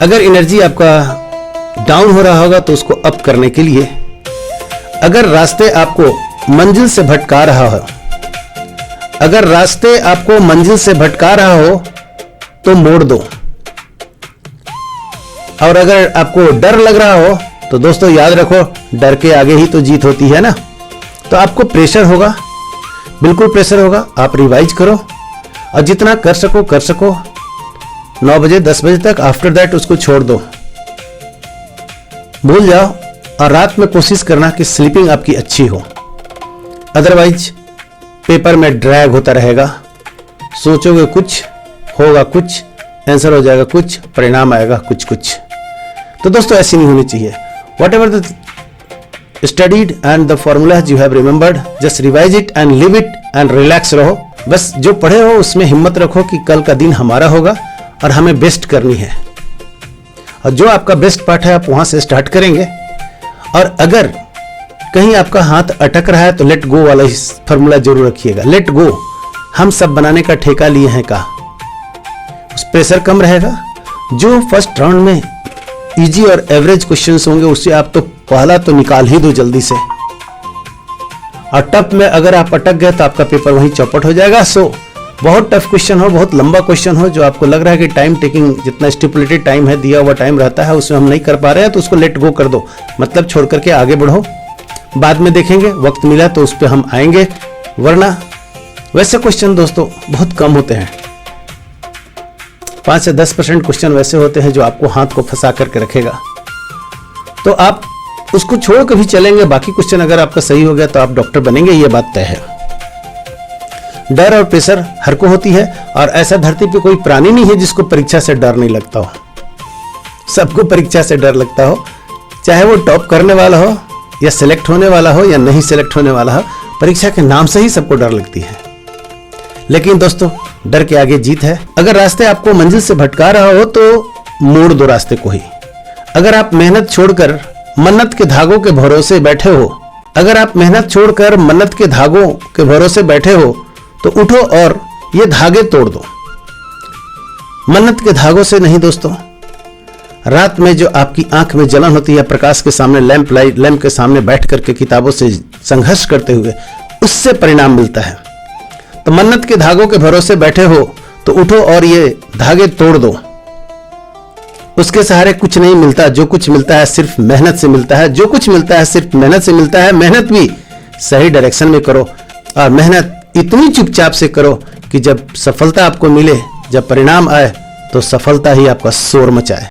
अगर एनर्जी आपका डाउन हो रहा होगा तो उसको अप करने के लिए, अगर रास्ते आपको मंजिल से भटका रहा हो, अगर रास्ते आपको मंजिल से भटका रहा हो तो मोड़ दो। और अगर आपको डर लग रहा हो तो दोस्तों याद रखो, डर के आगे ही तो जीत होती है ना। तो आपको प्रेशर होगा, बिल्कुल प्रेशर होगा। आप रिवाइज करो और जितना कर सको 9 बजे 10 बजे तक। आफ्टर दैट उसको छोड़ दो, भूल जाओ। और रात में कोशिश करना कि स्लीपिंग आपकी अच्छी हो, अदरवाइज पेपर में ड्रैग होता रहेगा। सोचोगे कुछ, होगा कुछ, आंसर हो जाएगा कुछ, परिणाम आएगा कुछ कुछ। तो दोस्तों ऐसी नहीं होनी चाहिए। What ever the studied and the formulas you have remembered, just revise it and live it and relax रहो। बस जो पढ़े हो उसमें हिम्मत रखो कि कल का दिन हमारा होगा और हमें बेस्ट करनी है। और जो आपका बेस्ट पार्ट है आप वहां से स्टार्ट करेंगे। और अगर कहीं आपका हाथ अटक रहा है तो लेट गो वाला फॉर्मूला जरूर रखिएगा। लेट गो, हम सब बनाने का ठेका लिए हैं का, उस प्रेशर कम रहेगा। जो फर्स्ट राउंड में इजी और एवरेज क्वेश्चंस होंगे उससे आप तो पहला तो निकाल ही दो जल्दी से। और टफ में अगर आप अटक गए तो आपका पेपर वहीं चौपट हो जाएगा। सो बहुत टफ क्वेश्चन हो, बहुत लंबा क्वेश्चन हो, जो आपको लग रहा है कि टाइम टेकिंग, जितना स्टिपुलेटेड टाइम है, दिया हुआ टाइम रहता है, उसमें हम नहीं कर पा रहे हैं, तो उसको लेट गो कर दो, मतलब छोड़ करके आगे बढ़ो। बाद में देखेंगे, वक्त मिला तो उस पर हम आएंगे। वरना वैसे क्वेश्चन दोस्तों बहुत कम होते हैं। 5 से 10% क्वेश्चन वैसे होते हैं जो आपको हाथ को फंसा करके रखेगा। तो आप उसको छोड़ कर भी चलेंगे। बाकी क्वेश्चन अगर आपका सही हो गया तो आप डॉक्टर बनेंगे, ये बात तय है। डर और प्रेशर हर को होती है, और ऐसा धरती पे कोई प्राणी नहीं है जिसको परीक्षा से डर नहीं लगता हो। सबको परीक्षा से डर लगता हो, चाहे वो टॉप करने वाला हो या सिलेक्ट होने वाला हो या नहीं सिलेक्ट होने वाला हो। परीक्षा के नाम से ही सबको डर लगती है। लेकिन दोस्तों डर के आगे जीत है। अगर रास्ते आपको मंजिल से भटका रहा हो तो मोड़ दो रास्ते को ही। अगर आप मेहनत छोड़कर मन्नत के धागों के भरोसे बैठे हो, अगर आप मेहनत छोड़कर मन्नत के धागों के भरोसे बैठे हो तो उठो और ये धागे तोड़ दो। मन्नत के धागों से नहीं दोस्तों, रात में जो आपकी आंख में जलन होती है प्रकाश के सामने, लैंप के सामने बैठ करके किताबों से संघर्ष करते हुए, उससे परिणाम मिलता है। तो मन्नत के धागों के भरोसे बैठे हो तो उठो और ये धागे तोड़ दो। उसके सहारे कुछ नहीं मिलता, जो कुछ मिलता है सिर्फ मेहनत से मिलता है। जो कुछ मिलता है सिर्फ मेहनत से मिलता है। मेहनत भी सही डायरेक्शन में करो, और मेहनत इतनी चुपचाप से करो कि जब सफलता आपको मिले, जब परिणाम आए तो सफलता ही आपका शोर मचाए।